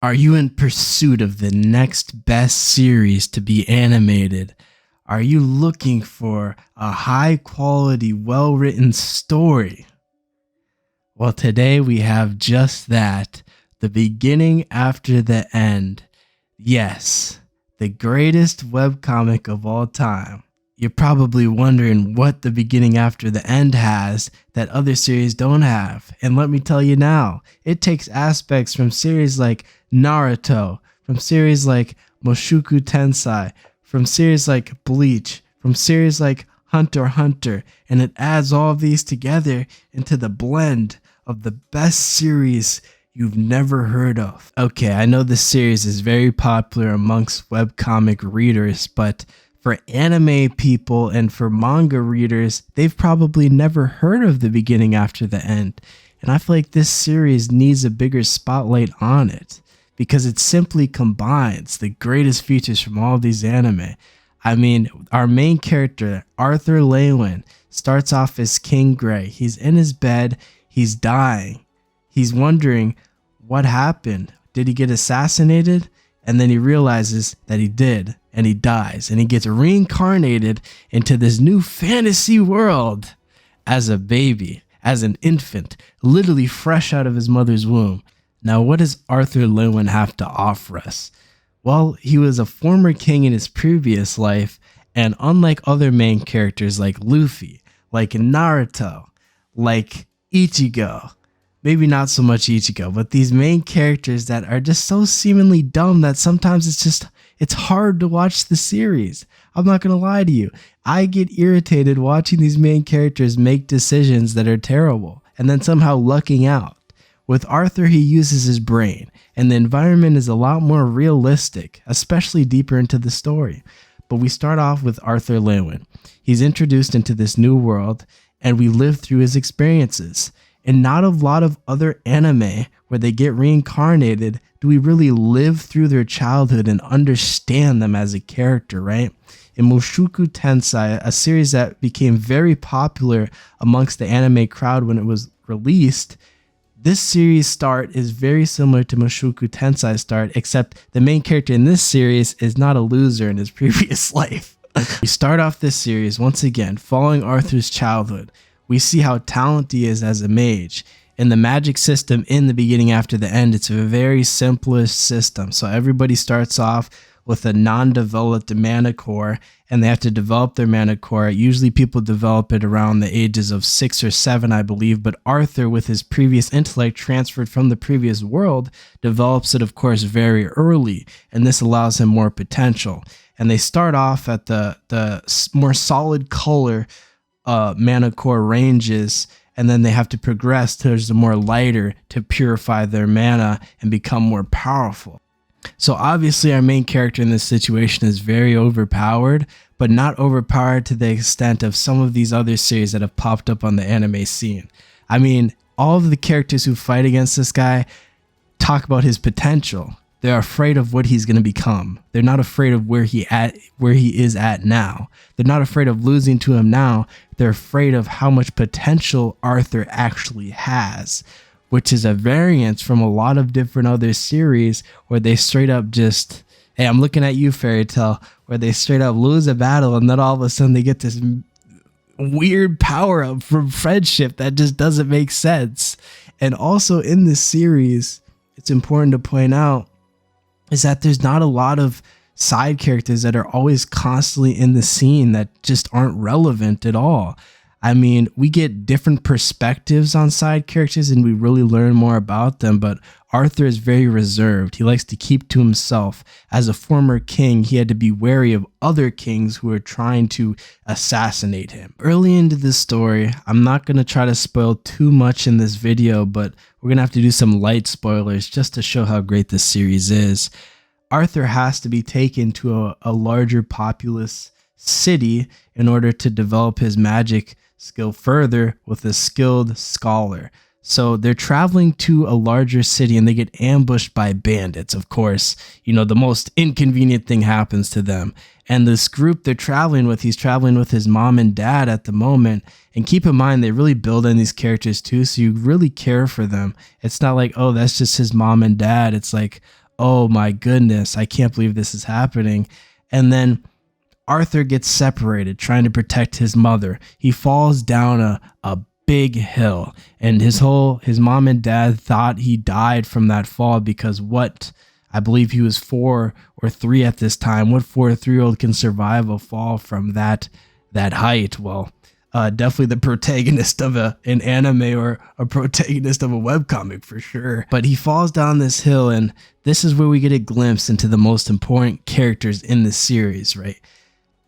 Are you in pursuit of the next best series to be animated? Are you looking for a high quality, well written story? Well, today we have just that, the beginning after the end. Yes, the greatest webcomic of all time. You're probably wondering what the beginning after the end has that other series don't have. And let me tell you now, it takes aspects from series like Naruto, from series like Mushoku Tensei, from series like Bleach, from series like Hunter x Hunter, and it adds all of these together into the blend of the best series you've never heard of. Okay, I know this series is very popular amongst webcomic readers, but for anime people and for manga readers, they've probably never heard of the beginning after the end. And I feel like this series needs a bigger spotlight on it because it simply combines the greatest features from all of these anime. I mean, our main character, Arthur Lewin, starts off as King Gray. He's in his bed, he's dying. He's wondering what happened. Did he get assassinated? And then he realizes that he did, and he dies, and he gets reincarnated into this new fantasy world as a baby, as an infant, literally fresh out of his mother's womb. Now, what does Arthur Lewin have to offer us? Well, he was a former king in his previous life, and unlike other main characters like Luffy, like Naruto, like Ichigo, maybe not so much Ichigo, but these main characters that are just so seemingly dumb that sometimes it's hard to watch the series. I'm not going to lie to you. I get irritated watching these main characters make decisions that are terrible and then somehow lucking out. With Arthur, he uses his brain, and the environment is a lot more realistic, especially deeper into the story. But we start off with Arthur Lewin. He's introduced into this new world, and we live through his experiences. And not a lot of other anime where they get reincarnated do we really live through their childhood and understand them as a character, right? In Mushoku Tensei, a series that became very popular amongst the anime crowd when it was released, this series start is very similar to Mushoku Tensei start, except the main character in this series is not a loser in his previous life. We start off this series once again following Arthur's childhood. We see how talented he is as a mage. In the magic system in the beginning after the end, it's a very simplest system. So everybody starts off with a non-developed mana core, and they have to develop their mana core. Usually people develop it around the ages of 6 or 7, I believe, but Arthur, with his previous intellect transferred from the previous world, develops it, of course, very early, and this allows him more potential. And they start off at the more solid color mana core ranges, and then they have to progress towards the more lighter to purify their mana and become more powerful. So obviously our main character in this situation is very overpowered, but not overpowered to the extent of some of these other series that have popped up on the anime scene. I mean, all of the characters who fight against this guy talk about his potential. They're afraid of what he's going to become. They're not afraid of where he is at now. They're not afraid of losing to him now. They're afraid of how much potential Arthur actually has, which is a variance from a lot of different other series where they straight up just, hey, I'm looking at you, Fairy Tail, where they straight up lose a battle and then all of a sudden they get this weird power up from friendship that just doesn't make sense. And also in this series, it's important to point out is that there's not a lot of side characters that are always constantly in the scene that just aren't relevant at all. I mean, we get different perspectives on side characters and we really learn more about them, but Arthur is very reserved. He likes to keep to himself. As a former king, he had to be wary of other kings who were trying to assassinate him. Early into this story, I'm not going to try to spoil too much in this video, but we're going to have to do some light spoilers just to show how great this series is. Arthur has to be taken to a larger populous city in order to develop his magic skill further with a skilled scholar. So they're traveling to a larger city and they get ambushed by bandits. Of course, you know, the most inconvenient thing happens to them. And this group they're traveling with, he's traveling with his mom and dad at the moment. And keep in mind, they really build in these characters too, so you really care for them. It's not like, oh, that's just his mom and dad. It's like, oh my goodness, I can't believe this is happening. And then Arthur gets separated trying to protect his mother. He falls down a big hill, and his mom and dad thought he died from that fall, because what, I believe he was 4 or 3 at this time. What 4 or 3-year-old can survive a fall from that height? Well, definitely the protagonist of an anime or a protagonist of a webcomic for sure. But he falls down this hill, and this is where we get a glimpse into the most important characters in the series, right?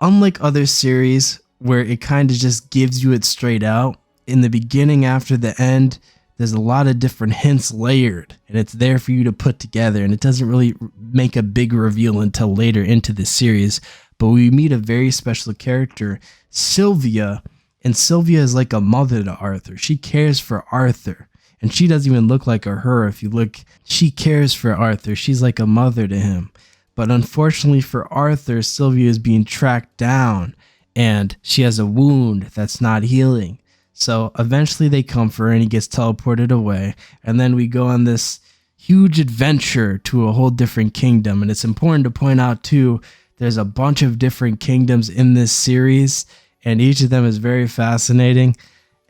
Unlike other series where it kind of just gives you it straight out, in the beginning after the end, there's a lot of different hints layered, and it's there for you to put together, and it doesn't really make a big reveal until later into the series. But we meet a very special character, Sylvia, and Sylvia is like a mother to Arthur. She cares for Arthur, and she doesn't even look like a her. If you look, she cares for Arthur. She's like a mother to him. But unfortunately for Arthur, Sylvia is being tracked down, and she has a wound that's not healing. So eventually they come for her, and he gets teleported away. And then we go on this huge adventure to a whole different kingdom. And it's important to point out too, there's a bunch of different kingdoms in this series, and each of them is very fascinating.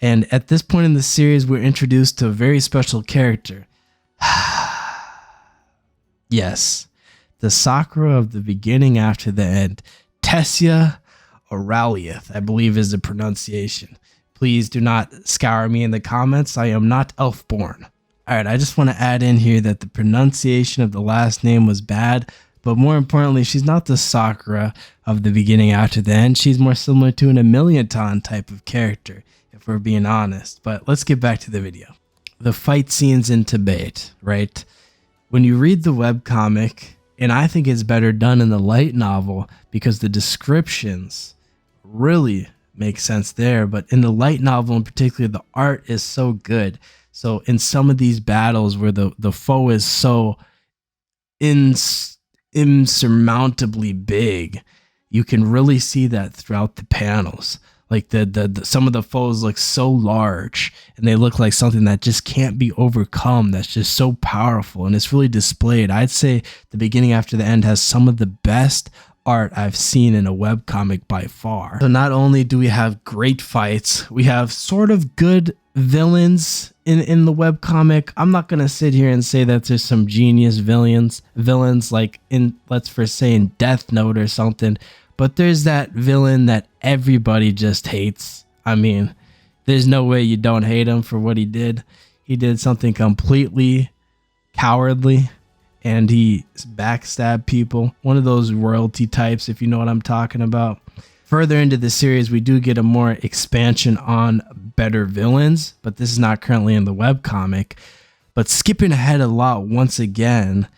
And at this point in the series, we're introduced to a very special character. Yes. The Sakura of the beginning after the end, Tessia Aureliath, I believe is the pronunciation. Please do not scour me in the comments. I am not elf-born. All right, I just want to add in here that the pronunciation of the last name was bad, but more importantly, she's not the Sakura of the beginning after the end. She's more similar to an Emiliaton type of character, if we're being honest. But let's get back to the video. The fight scenes in tbate, right? When you read the webcomic, and I think it's better done in the light novel because the descriptions really make sense there. But in the light novel in particular, the art is so good. So in some of these battles where the foe is so insurmountably big, you can really see that throughout the panels. Like the some of the foes look so large, and they look like something that just can't be overcome. That's just so powerful, and it's really displayed. I'd say the beginning after the end has some of the best art I've seen in a webcomic by far. So not only do we have great fights, we have sort of good villains in the webcomic. I'm not gonna sit here and say that there's some genius villains like in, let's first say, in Death Note or something. But there's that villain that everybody just hates. I mean, there's no way you don't hate him for what he did. He did something completely cowardly, and he backstabbed people. One of those royalty types, if you know what I'm talking about. Further into the series, we do get a more expansion on better villains, but this is not currently in the webcomic. But skipping ahead a lot once again,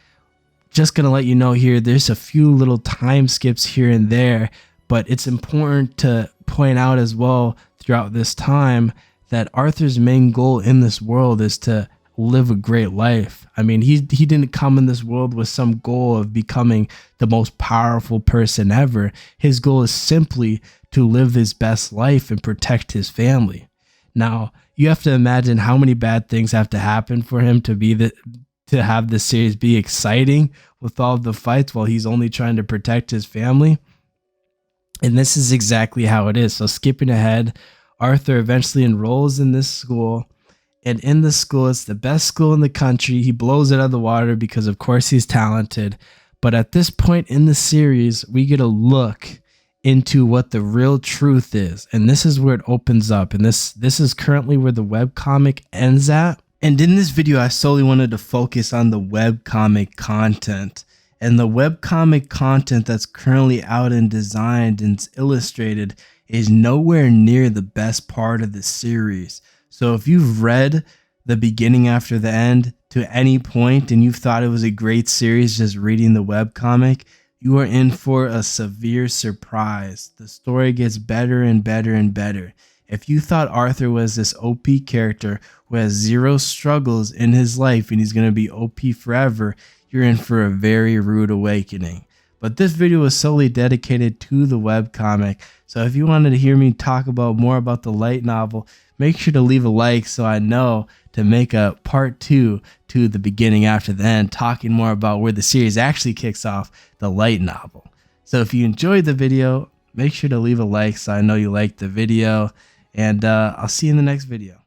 just going to let you know here, there's a few little time skips here and there, but it's important to point out as well throughout this time that Arthur's main goal in this world is to live a great life. I mean, he didn't come in this world with some goal of becoming the most powerful person ever. His goal is simply to live his best life and protect his family. Now, you have to imagine how many bad things have to happen for him to have this series be exciting with all of the fights while he's only trying to protect his family. And this is exactly how it is. So skipping ahead, Arthur eventually enrolls in this school. And in the school, it's the best school in the country. He blows it out of the water because, of course, he's talented. But at this point in the series, we get a look into what the real truth is. And this is where it opens up. And this is currently where the webcomic ends at. And in this video, I solely wanted to focus on the webcomic content. And the webcomic content that's currently out and designed and illustrated is nowhere near the best part of the series. So if you've read the beginning after the end to any point and you've thought it was a great series just reading the webcomic, you are in for a severe surprise. The story gets better and better and better. If you thought Arthur was this OP character who has zero struggles in his life and he's going to be OP forever, you're in for a very rude awakening. But this video is solely dedicated to the webcomic. So if you wanted to hear me talk about more about the light novel, make sure to leave a like so I know to make a part 2 to the beginning after the end, talking more about where the series actually kicks off, the light novel. So if you enjoyed the video, make sure to leave a like so I know you liked the video, and I'll see you in the next video.